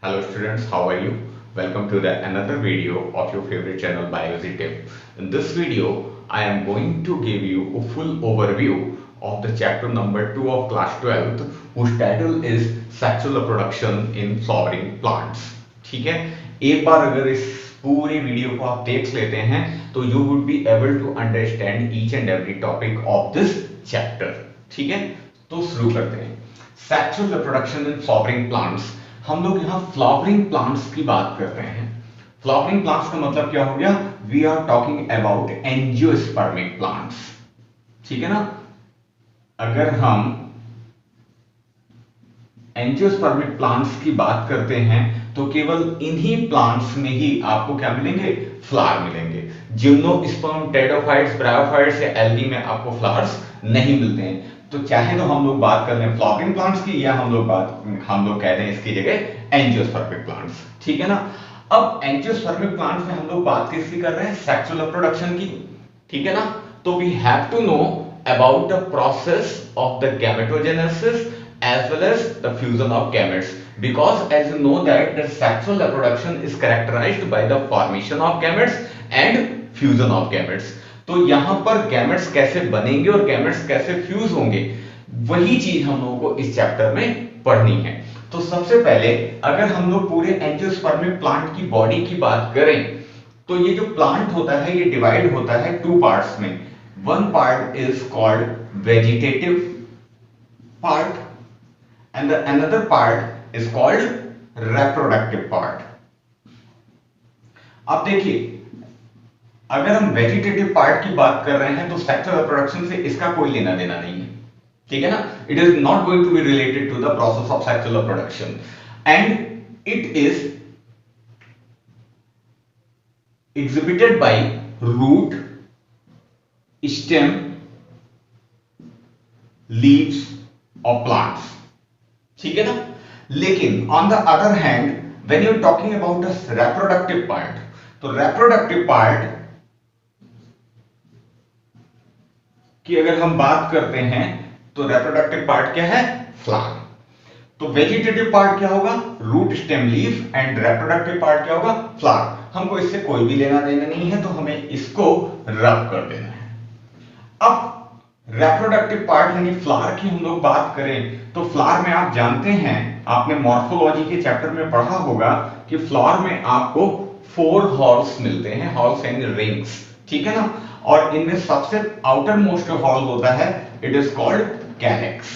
Hello students, how are you? Welcome to the another video of your favorite channel Biology Tip. In this video, I am going to give you a full overview of the chapter number 2 of class 12th whose title is Sexual Reproduction in Flowering Plants. ठीक है, एक बार अगर इस पूरी video को आप देख लेते हैं तो you would be able to understand each and every topic of this chapter. ठीक है, तो शुरू करते हैं. Sexual reproduction in flowering plants. हम लोग यहाँ फ्लावरिंग प्लांट्स की बात कर रहे हैं. फ्लावरिंग प्लांट्स का मतलब क्या हो गया? We are talking about angiospermic plants. ठीक है ना. अगर हम एंजियोस्पर्मिक प्लांट्स की बात करते हैं तो केवल इन्हीं प्लांट्स में ही आपको क्या मिलेंगे? फ्लावर मिलेंगे. जिम्नोस्पर्म, टेरिडोफाइट्स, ब्रायोफाइट्स या एल्गी में आपको फ्लावर्स नहीं मिलते हैं. तो चाहे तो हम लोग बात कर लें फ्लावरिंग प्लांट्स की या हम लोग कहते हैं इसकी जगह एंजियोस्पर्मिक प्लांट्स. ठीक है ना. अब एंजियोस्पर्मिक प्लांट्स में हम लोग बात किसकी कर रहे हैं? सेक्सुअल रिप्रोडक्शन की. ठीक है ना. तो we have to know about the process of the gametogenesis as well as the fusion of gametes, because as you know that the sexual reproduction is characterized by the formation of gametes and fusion of gametes. तो यहां पर gametes कैसे बनेंगे और gametes कैसे fuse होंगे, वही चीज हम लोगों को इस चैप्टर में पढ़नी है. तो सबसे पहले अगर हम लोग पूरे एंजियोस्पर्मिक प्लांट की बॉडी की बात करें तो ये जो प्लांट होता है ये डिवाइड होता है टू पार्ट्स में. One part is called vegetative part and the another part is called reproductive part. अब देखिए, अगर हम वेजिटेटिव पार्ट की बात कर रहे हैं तो सेक्सुअल रिप्रोडक्शन से इसका कोई लेना देना नहीं है. ठीक है ना. It is not going to be related to the process of sexual reproduction and it is exhibited by root, stem, leaves of plants. ठीक है ना. लेकिन on the other hand when you are talking about the reproductive part, तो reproductive part की अगर हम बात करते हैं तो रिप्रोडक्टिव पार्ट क्या है? फ्लावर. तो वेजिटेटिव पार्ट क्या होगा? Root, stem, leaf and reproductive part क्या होगा? फ्लावर. हमको इससे कोई भी लेना देना नहीं है तो हमें इसको रब कर देना है. अब रिप्रोडक्टिव पार्ट यानी फ्लावर की हम लोग बात करें तो फ्लावर में आप जानते हैं, आपने मॉर्फोलॉजी के चैप्टर में पढ़ा होगा कि फ्लावर में आपको 4 हॉल्स मिलते हैं. Halls and rings. ठीक है ना. और इनमें सबसे आउटर मोस्ट हॉल होता है, इट इज कॉल्ड कैलेक्स.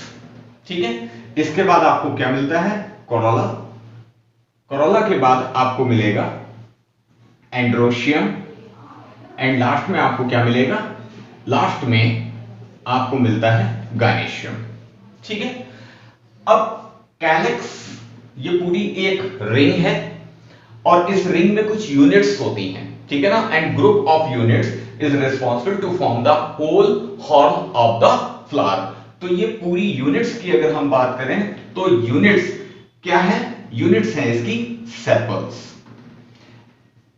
ठीक है. इसके बाद आपको क्या मिलता है? कोरोला. कोरोला के बाद आपको मिलेगा एंड्रोशियम एंड लास्ट में आपको क्या मिलेगा? लास्ट में आपको मिलता है गायनेशियम. ठीक है. अब कैलेक्स ये पूरी एक रिंग है और इस रिंग में कुछ यूनिट्स होती हैं. ठीक है ना. And group of units is responsible to form the whole whorl of the flower. तो ये पूरी यूनिट्स की अगर हम बात करें तो यूनिट्स क्या है? यूनिट्स हैं इसकी सेपल्स.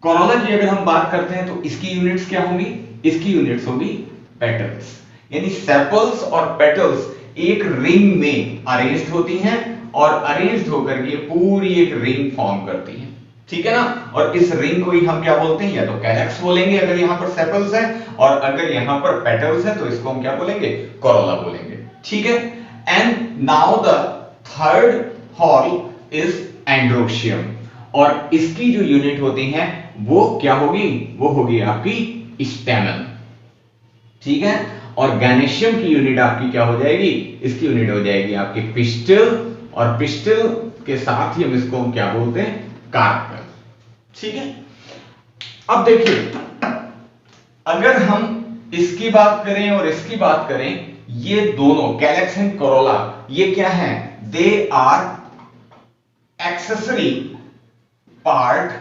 कोरोला की अगर हम बात करते हैं तो इसकी यूनिट्स क्या होंगी? इसकी यूनिट्स होगी पेटल्स. यानी सेपल्स और पेटल्स एक रिंग में अरेंज्ड होती हैं और अरेंज्ड होकर के पूरी एक रिंग फॉर्म करती हैं. ठीक है ना. और इस रिंग को ही हम क्या बोलते हैं? या तो कैलेक्स बोलेंगे अगर यहां पर सेपल्स है, और अगर यहां पर पेटल्स है तो इसको हम क्या बोलेंगे? कोरोला बोलेंगे. ठीक है. And now the third hall is androecium और इसकी जो यूनिट होती है वो क्या होगी? वो होगी आपकी स्टेमन. ठीक है. और गैनेशियम की यूनिट आपकी क्या हो जाएगी? इसकी यूनिट हो जाएगी आपकी पिस्टिल, और पिस्टिल के साथ ही हम इसको क्या बोलते हैं? कार्पेल. ठीक है. अब देखिए, अगर हम इसकी बात करें और इसकी बात करें, ये दोनों कैलेक्स एंड कोरोला ये क्या है? They are accessory part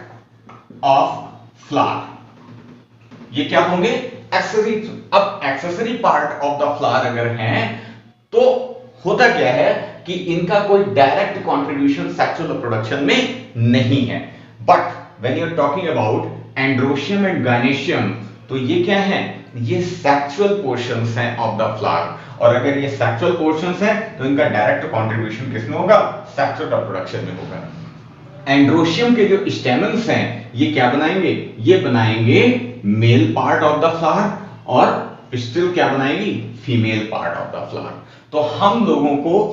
of flower. ये क्या होंगे? एक्सेसरी. अब accessory part of the flower अगर हैं तो होता क्या है कि इनका कोई डायरेक्ट कंट्रीब्यूशन सेक्सुअल रिप्रोडक्शन में नहीं है. But when you are talking about androecium and gynoecium तो ये क्या है? ये सेक्सुअल पोर्शंस हैं ऑफ द फ्लावर. और अगर ये सेक्सुअल पोर्शंस हैं तो इनका डायरेक्ट कंट्रीब्यूशन किसमें होगा? सेक्सुअल रिप्रोडक्शन में होगा. एंड्रोशियम के जो स्टेमन्स हैं ये क्या बनाएंगे, ये बनाएंगे male part of the flower, और पिस्टिल क्या बनाएगी, female part of the flower. तो हम लोगों को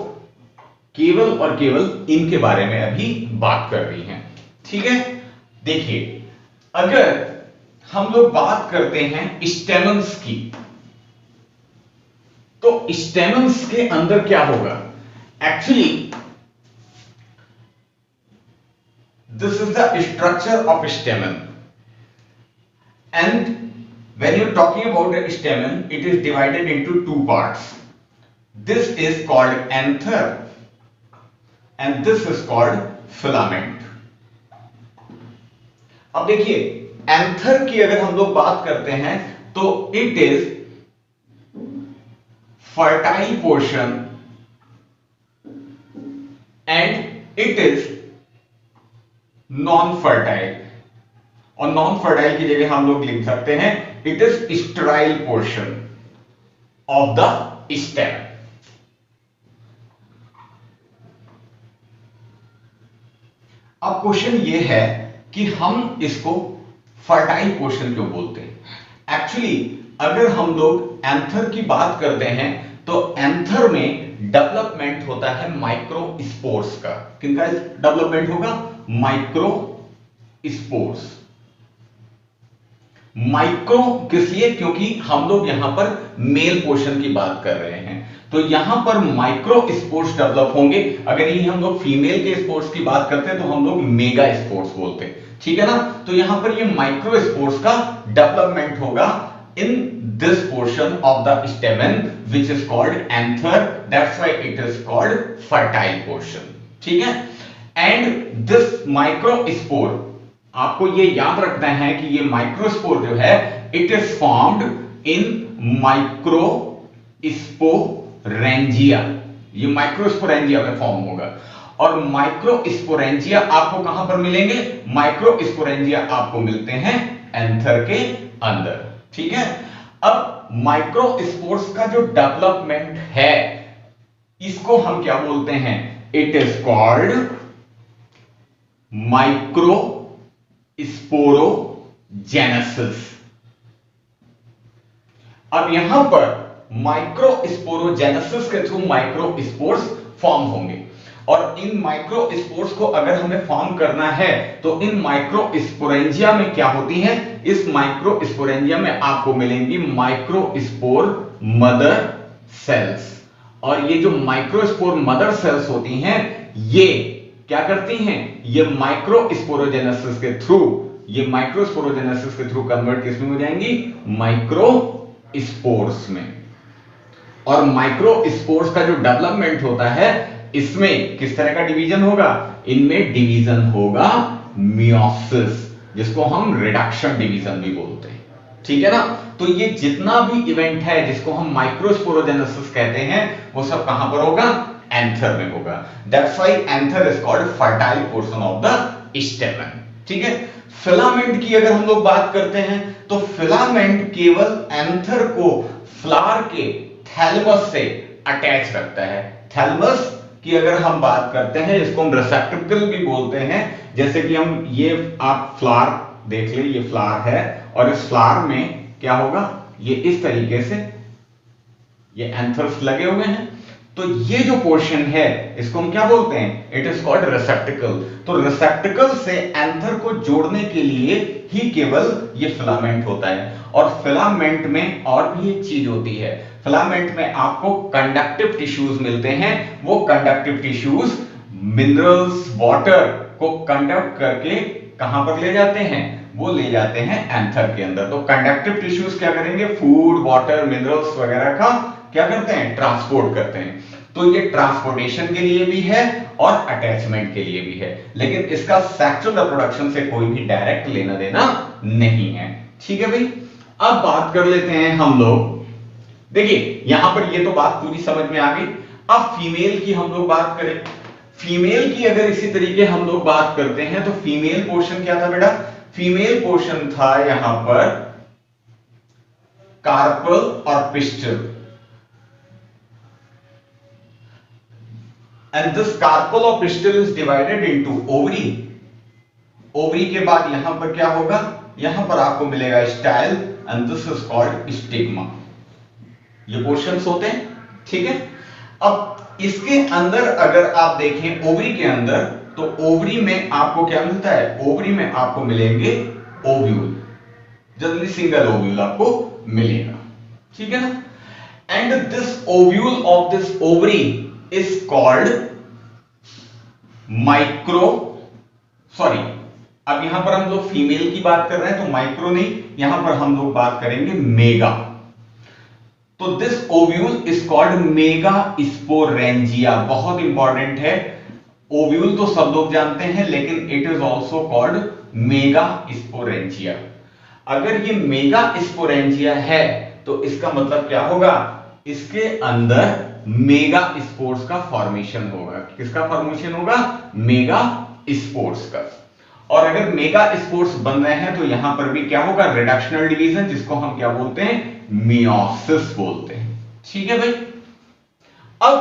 केवल और केवल इनके बारे में अभी बात कर रही हैं, ठीक है। देखिए, अगर हम लोग बात करते हैं स्टेमन्स की, तो स्टेमन्स के अंदर क्या होगा, actually this is the structure of स्टेमन, and when you're talking about a stamen, it is divided into two parts. This is called anther and this is called filament. अब देखिए, एंथर की अगर हम लोग बात करते हैं तो it is fertile portion and it is non fertile, और नॉन फर्टाइल की जगह हम लोग लिख सकते हैं it is sterile portion of the stem. अब क्वेश्चन ये है कि हम इसको फर्टाइल पोर्शन क्यों बोलते हैं। एक्चुअली अगर हम लोग एंथर की बात करते हैं तो एंथर में डेवलपमेंट होता है माइक्रो स्पोर्स का। किनका डेवलपमेंट होगा, माइक्रो स्पोर्स। माइक्रो किस लिए, क्योंकि हम लोग यहां पर मेल पोर्शन की बात कर रहे हैं, तो यहां पर माइक्रो स्पोर्स डेवलप होंगे। अगर ये हम लोग फीमेल के स्पोर्स की बात करते हैं तो हम लोग मेगा स्पोर्स बोलते हैं, ठीक है ना। तो यहां पर ये माइक्रो स्पोर्स का डेवलपमेंट होगा in this portion of the stamen which is called anther, that's why it is called fertile portion, ठीक है। and this microspore, आपको ये याद रखना है कि ये माइक्रोस्पोर जो है it is formed in microsporangia, ये माइक्रोस्पोरेंजिया में फॉर्म होगा। और माइक्रोस्पोरेंजिया आपको कहां पर मिलेंगे, माइक्रोस्पोरेंजिया आपको मिलते हैं एंथर के अंदर, ठीक है। अब माइक्रोस्पोर्स का जो डेवलपमेंट है इसको हम क्या बोलते हैं, इट इज कॉल्ड माइक्रोस्पोरोजेनेसिस। अब यहां पर माइक्रोस्पोरोजेनेसिस के थ्रू माइक्रोस्पोर्स फॉर्म होंगे, और इन माइक्रोस्पोर्स को अगर हमें फॉर्म करना है तो इन माइक्रोस्पोरेंजिया में क्या होती हैं, इस माइक्रोस्पोरेंजिया में आपको मिलेंगी माइक्रोस्पोर मदर सेल्स। और ये जो माइक्रोस्पोर मदर सेल्स होती हैं ये क्या करती हैं, ये माइक्रोस्पोरोजेनेसिस के थ्रू, ये माइक्रोस्पोरोजेनेसिस के थ्रू कन्वर्ट किसमें हो जाएंगी, माइक्रोस्पोर्स में। और माइक्रोस्पोर्स का जो डेवलपमेंट होता है इसमें किस तरह का डिवीजन होगा, इनमें डिवीजन होगा मियोसिस, जिसको हम रिडक्शन डिवीजन भी बोलते हैं, ठीक है ना। तो ये जितना भी इवेंट है जिसको हम माइक्रोस्पोरोजेनेसिस कहते हैं वो सब कहां पर होगा, एंथर में होगा। That's why anther is called fertile portion of the स्टेमन, ठीक है। फिलामेंट की अगर हम लोग बात करते हैं तो फिलामेंट केवल एंथर को फ्लावर के थैलमस से अटैच रखता है। थैलमस की अगर हम बात करते हैं इसको हम रेसेप्टेकल भी बोलते हैं। जैसे कि हम ये आप फ्लावर देख ले, ये फ्लावर है और इस फ्लावर में क्या होगा, ये इस तरीके से ये एंथर्स लगे हुए हैं, तो ये जो पोर्शन है इसको हम क्या बोलते हैं, इट इज कॉल्ड रेसेप्टेकल। तो रेसेप्टेकल से एंथर को जोड़ने के लिए ही केवल ये फिलामेंट होता है। और फिलामेंट में और भी एक चीज होती है, फिलामेंट में आपको कंडक्टिव टिश्यूज मिलते हैं। वो कंडक्टिव टिश्यूज मिनरल्स, वाटर को कंडक्ट करके कहां पर ले जाते हैं, वो ले जाते हैं एंथर के अंदर। तो कंडक्टिव टिश्यूज क्या करेंगे, फूड, वाटर, मिनरल्स वगैरह का क्या करते हैं, ट्रांसपोर्ट करते हैं। तो ये ट्रांसपोर्टेशन के लिए भी है और अटैचमेंट के लिए भी है, लेकिन इसका सेक्सुअल रिप्रोडक्शन से कोई भी डायरेक्ट लेना देना नहीं है, ठीक है भाई। अब बात कर लेते हैं हम लोग, देखिए यहां पर ये तो बात पूरी समझ में आ गई। अब फीमेल की हम लोग बात करें, फीमेल की अगर इसी तरीके हम लोग बात करते हैं तो फीमेल पोर्शन क्या था बेटा, फीमेल पोर्शन था यहां पर कार्पल और pistol, and this carpel or pistil is divided into ovary ovary के बाद यहां पर क्या होगा, यहां पर आपको मिलेगा style and this is called stigma. ये पोर्शंस होते हैं, ठीक है। अब इसके अंदर अगर आप देखें ओवरी के अंदर, तो ओवरी में आपको क्या मिलता है, ओवरी में आपको मिलेंगे ओव्यूल, जनरली सिंगल ओव्यूल आपको मिलेगा, ठीक है ना। And this ovule of this ovary is called micro, sorry अब यहां पर हम लोग फीमेल की बात कर रहे हैं तो माइक्रो नहीं, यहां पर हम लोग बात करेंगे मेगा। तो this ovule is called mega sporangia. बहुत इंपॉर्टेंट है, ओव्यूल तो सब लोग जानते हैं लेकिन it is also called mega sporangia. अगर ये मेगा स्पोरेंजिया है तो इसका मतलब क्या होगा, इसके अंदर मेगा स्पोर्स का फॉर्मेशन होगा। किसका फॉर्मेशन होगा, मेगा स्पोर्स का। और अगर मेगा स्पोर्स बन रहे हैं तो यहां पर भी क्या होगा, रिडक्शनल डिवीजन, जिसको हम क्या बोलते हैं, मियोसिस बोलते हैं, ठीक है भाई। अब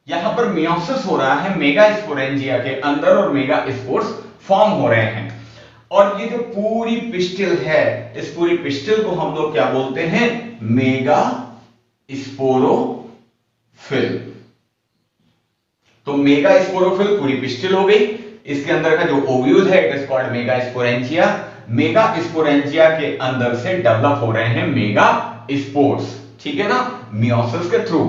यहां पर मियोसिस हो रहा है मेगा स्पोरेंजिया के अंदर और मेगा स्पोर्स फॉर्म हो रहे हैं। और ये जो पूरी पिस्टिल है, इस पूरी पिस्टिल को हम लोग क्या बोलते हैं, मेगा स्पोरोफिल। तो मेगा स्पोरोफिल पूरी पिस्टिल हो गई, इसके अंदर का जो ओव्यूल है it is called mega sporangia. Mega sporangia के अंदर से डेवलप हो रहे हैं मेगा स्पोर्स, ठीक है ना, मियोसिस के थ्रू।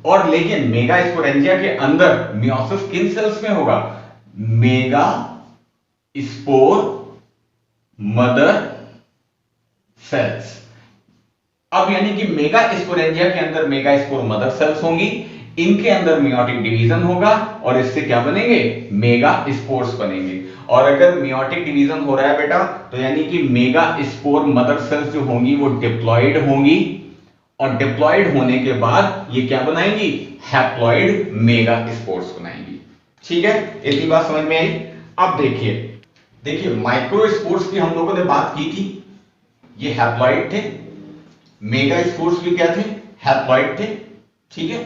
और लेकिन मेगा स्पोरेंजिया के अंदर मियोसिस किन सेल्स में होगा, मेगा स्पोर मदर सेल्स। अब यानी कि मेगा स्पोरेंजिया के अंदर मेगा स्पोर मदर सेल्स होंगी, इनके अंदर मियोटिक डिवीजन होगा और इससे क्या बनेंगे, मेगा स्पोर्स बनेंगे। और अगर मियोटिक डिवीजन हो रहा है बेटा तो यानी कि मेगा स्पोर मदर सेल्स जो होंगी वो डिप्लॉइड होंगी, और डिप्लॉइड होने के बाद ये क्या बनाएंगी, हैप्लॉइड मेगा स्पोर्स बनाएंगी, ठीक है। इतनी बात समझ में आई। अब देखिए माइक्रो स्पोर्स की हम लोगों ने बात की थी, ये हैप्लॉइड थे, मेगा स्पोर्स भी क्या थे, हैप्लॉइड थे, ठीक है।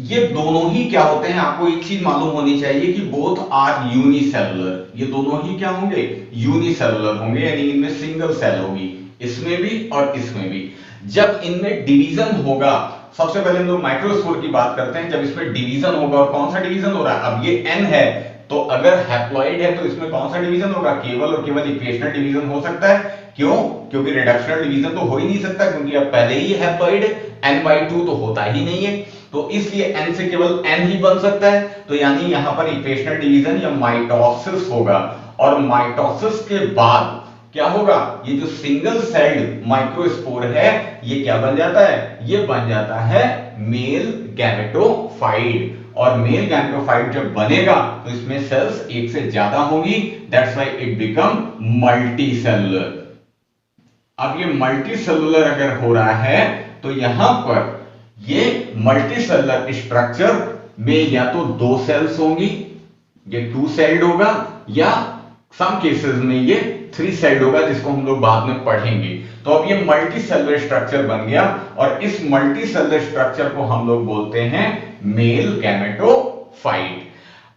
ये दोनों ही क्या होते हैं, आपको एक चीज मालूम होनी चाहिए कि बोथ आर यूनिसेलुलर। ये दोनों ही क्या होंगे, यूनिसेलुलर होंगे, यानी इनमें सिंगल सेल होगी, इसमें भी और इसमें भी। जब इनमें डिवीजन होगा, सबसे पहले हम लोग माइक्रोस्पोर की बात करते हैं, जब इसमें डिवीजन होगा, और कौन सा डिवीजन हो रहा है, अब ये एन है तो अगर हैप्लॉइड है तो इसमें कौन सा डिवीजन होगा, केवल और केवल इक्वेशनल डिवीजन हो सकता है। क्यों, क्योंकि रिडक्शनल डिवीजन तो हो ही नहीं सकता, क्योंकि अब पहले ही हैप्लॉइड है, n/2 तो होता ही नहीं है, तो इसलिए n से केवल n ही बन सकता है। तो यानी यहां पर इक्वेशनल डिवीजन या माइटोसिस होगा, और माइटोसिस के बाद क्या होगा, ये जो सिंगल सेल्ड माइक्रोस्पोर है ये क्या बन जाता है, ये बन जाता है मेल गैमेटोफाइट। और मेल गैमेटोफाइट जब बनेगा तो इसमें सेल्स एक से ज्यादा होंगी, that's why it become multicellular. अब ये मल्टीसेलुलर अगर हो रहा है तो यहां पर ये मल्टीसेलुलर स्ट्रक्चर में या तो 2 सेल्स होंगी, ये 2 सेल्ड होगा, या सम केसेस में ये 3 सेल्ड होगा, जिसको हम लोग बाद में पढ़ेंगे। तो अब ये मल्टीसेलुलर स्ट्रक्चर बन गया, और इस मल्टीसेलुलर स्ट्रक्चर को हम लोग बोलते हैं मेल गैमेटोफाइट।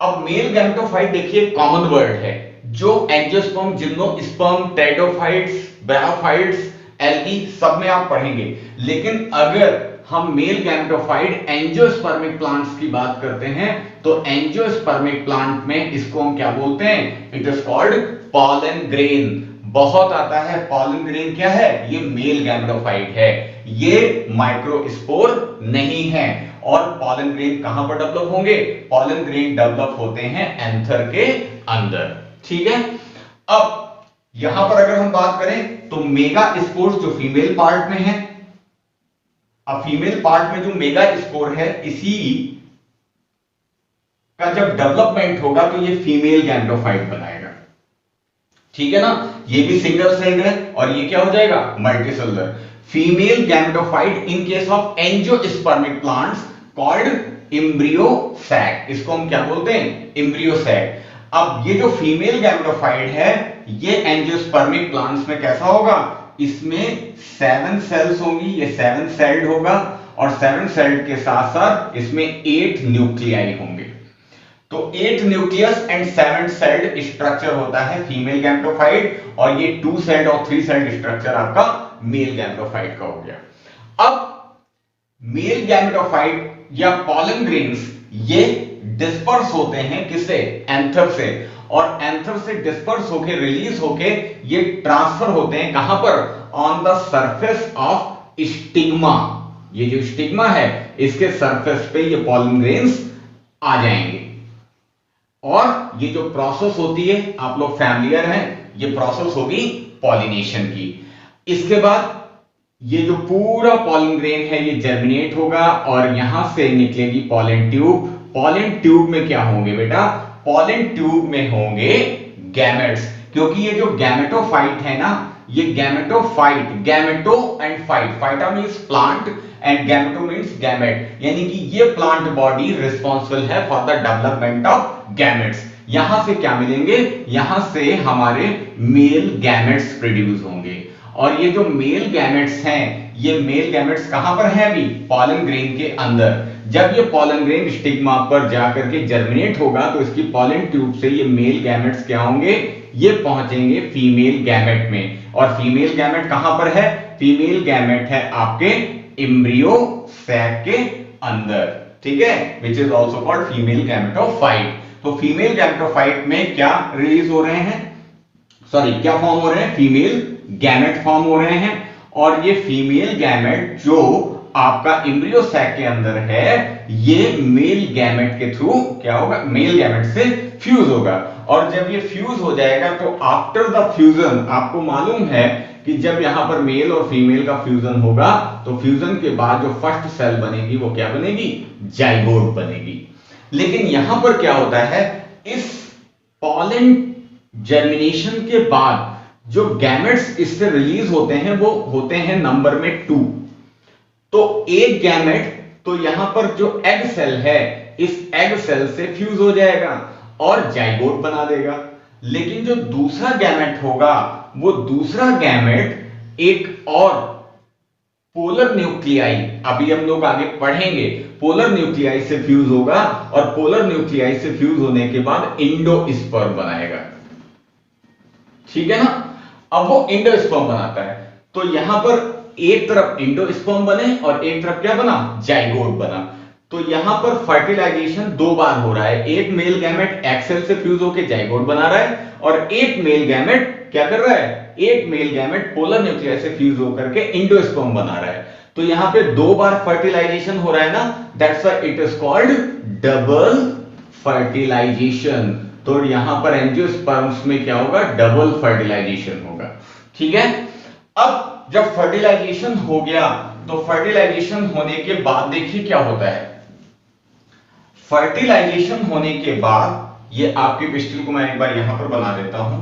अब मेल गैमेटोफाइट देखिए कॉमन वर्ड है, जो angiosperm, gymnosperm, pteridophytes, bryophytes, algae सब में आप पढ़ेंगे। लेकिन अगर हम मेल गैमेटोफाइट एंजियोस्पर्मिक प्लांट्स की बात करते हैं तो एंजियोस्पर्मिक प्लांट में इसको हम क्या बोलते हैं, it is called pollen grain. बहुत आता है, पॉलन ग्रेन क्या है, ये मेल गैमेटोफाइट है, ये माइक्रोस्पोर नहीं है। और पॉलन ग्रेन कहां पर डेवलप होंगे, पॉलन ग्रेन डेवलप होते हैं एंथर के अंदर, ठीक है। अब यहां पर अगर हम बात करें तो मेगा स्पोर्स जो फीमेल पार्ट में है, अब फीमेल पार्ट में जो मेगा स्पोर है इसी का जब डेवलपमेंट होगा तो ये फीमेल गैमेटोफाइट बनाएगा, ठीक है ना। ये भी सिंगल सेल्ड है और ये क्या हो जाएगा, multicellular. Female gametophyte in case of angiospermic plants called embryo sac, इसको हम क्या बोलते हैं, एम्ब्रियो सैक। अब ये जो फीमेल गैमेटोफाइट है ये एंजियोस्पर्मिक प्लांट्स में कैसा होगा, इसमें 7 सेल्स होंगी, ये 7 सेल्ड होगा, और 7 सेल्ड के साथ साथ इसमें 8 न्यूक्लियाई होंगे। तो 8 न्यूक्लियस एंड 7 सेल्ड स्ट्रक्चर होता है फीमेल गैमेटोफाइट, और ये 2 सेल्ड और 3 सेल्ड स्ट्रक्चर आपका मेल गैमेटोफाइट का हो गया। अब मेल गैमेटोफाइट या पॉलन ग्रेन्स ये डिस्पर्स होते हैं किससे? एंथर से, और एंथर से डिस्पर्स होके रिलीज होके ये ट्रांसफर होते हैं कहां पर? On the surface of stigma. ये जो स्टिग्मा है इसके सरफेस पे ये पॉलन ग्रेन्स आ जाएंगे, और ये जो प्रोसेस होती है आप लोग फैमिलियर हैं, ये प्रोसेस होगी पॉलिनेशन की। इसके बाद ये जो पूरा पॉलन ग्रेन है ये जर्मिनेट होगा और यहां से निकलेगी पॉलन ट्यूब। पॉलन ट्यूब में क्या होंगे बेटा? पॉलन ट्यूब में होंगे गैमेट्स, क्योंकि ये जो गैमेटोफाइट है ना, ये gametophyte, gameto and phyte, phyta means plant and gameto means gamete, यानी कि ये प्लांट बॉडी रिस्पॉन्सिबल है for the development of gametes. यहां से क्या मिलेंगे? यहां से हमारे मेल गैमेट्स प्रोड्यूस होंगे, और ये जो मेल गैमेट्स हैं, ये मेल गैमेट्स कहां पर हैं? अभी पॉलन ग्रेन के अंदर। जब ये पॉलन ग्रेन स्टिग्मा पर जाकर के जर्मिनेट होगा तो इसकी पॉलन ट्यूब से ये मेल गैमेट्स क्या होंगे? ये पहुंचेंगे फीमेल गैमेट में, और फीमेल गैमेट कहां पर है? फीमेल गैमेट है आपके एम्ब्रियो सैक के अंदर, ठीक है, which is also called female gametophyte. तो फीमेल गैमेटोफाइट में क्या रिलीज हो रहे हैं? सॉरी, क्या फॉर्म हो रहे हैं? फीमेल गैमेट फॉर्म हो रहे हैं, और ये फीमेल गैमेट जो आपका एम्ब्रियो सैक के अंदर है, ये मेल गैमेट के थ्रू क्या होगा? मेल गैमेट से फ्यूज होगा, और जब ये फ्यूज हो जाएगा तो आफ्टर द फ्यूजन, आपको मालूम है कि जब यहां पर मेल और फीमेल का फ्यूजन होगा तो फ्यूजन के बाद जो फर्स्ट सेल बनेगी वो क्या बनेगी? जाइगोट बनेगी। लेकिन यहां पर क्या होता है? इस पॉलन जर्मिनेशन के बाद जो गैमेट्स इससे रिलीज होते हैं वो होते हैं नंबर में 2। तो एक गैमेट तो यहां पर जो एग सेल है, इस एग सेल से फ्यूज हो जाएगा और जाइगोट बना देगा। लेकिन जो दूसरा गैमेट होगा, वो दूसरा गैमेट एक और पोलर न्यूक्लियाई, अभी हम लोग आगे पढ़ेंगे, पोलर न्यूक्लियाई से फ्यूज होगा, और पोलर न्यूक्लियाई से फ्यूज होने के बाद इंडोस्पर्म बनाएगा, ठीक है ना। अब वो इंडोस्पर्म बनाता है, तो यहां पर एक तरफ इंडोस्पर्म बने और एक तरफ क्या बना? जाइगोट बना। तो यहां पर फर्टिलाइजेशन 2 बार हो रहा है। एक मेल गैमेट एग सेल से फ्यूज होकर जाइगोट बना रहा है, और एक मेल गैमेट क्या कर रहा है? एक मेल गैमेट पोलर न्यूक्लियस से फ्यूज होकर के इंडोस्पर्म बना रहा है। तो यहां पे 2 बार फर्टिलाइजेशन हो रहा है ना, that's why it is called double fertilisation. तो यहां पर एंजियोस्पर्म्स में क्या होगा? डबल फर्टिलाइजेशन होगा, ठीक है। अब जब फर्टिलाइजेशन हो गया तो फर्टिलाइजेशन होने के बाद देखिए क्या होता है। फर्टिलाइजेशन होने के बाद, ये आपके पिस्टल को मैं एक बार यहां पर बना देता हूं।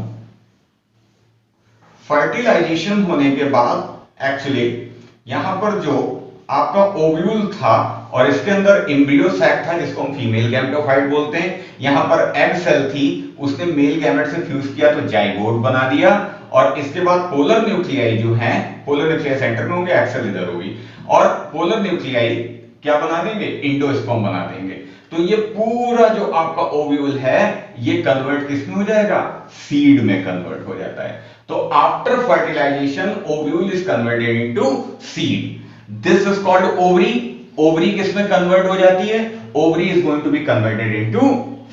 फर्टिलाइजेशन होने के बाद एक्चुअली यहां पर जो आपका ओव्यूल था और इसके अंदर एम्ब्रियो सैक था जिसको हम फीमेल गैमेटोफाइट बोलते हैं, यहां पर एग सेल थी, उसने मेल गैमेट से फ्यूज किया तो जाइगोट बना दिया, और इसके बाद पोलर न्यूक्लियाई जो है, पोलर न्यूक्लियाई सेंटर में होंगे, एक्सेल इधर होगी, और पोलर न्यूक्लियाई क्या बना देंगे? इंडोस्पर्म बना देंगे। तो ये पूरा जो आपका ओव्यूल है ये कन्वर्ट किसमें हो जाएगा? सीड में कन्वर्ट हो जाता है। तो after fertilisation ovule is converted into seed. This is called ovary. Ovary किसमें कन्वर्ट हो जाती है? Ovary is going to be converted into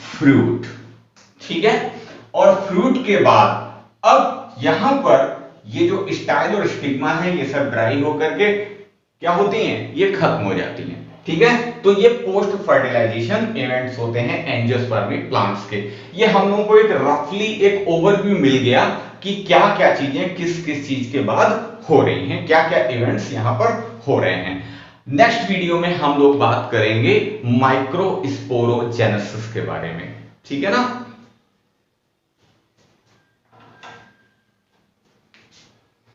fruit, ठीक है। और फ्रूट के बाद अब यहां पर ये जो स्टाइल और स्टिग्मा है ये सब ड्राई होकर के क्या होती हैं? ये खत्म हो जाती हैं, ठीक है। तो ये पोस्ट फर्टिलाइजेशन इवेंट्स होते हैं एंजियोस्पर्मिक प्लांट्स के। ये हम लोगों को एक रफली एक ओवरव्यू मिल गया कि क्या क्या चीजें किस किस चीज के बाद हो रही हैं, क्या क्या इवेंट्स यहां पर हो रहे हैं। नेक्स्ट वीडियो में हम लोग बात करेंगे माइक्रोस्पोरोजेनेसिस के बारे में, ठीक है ना।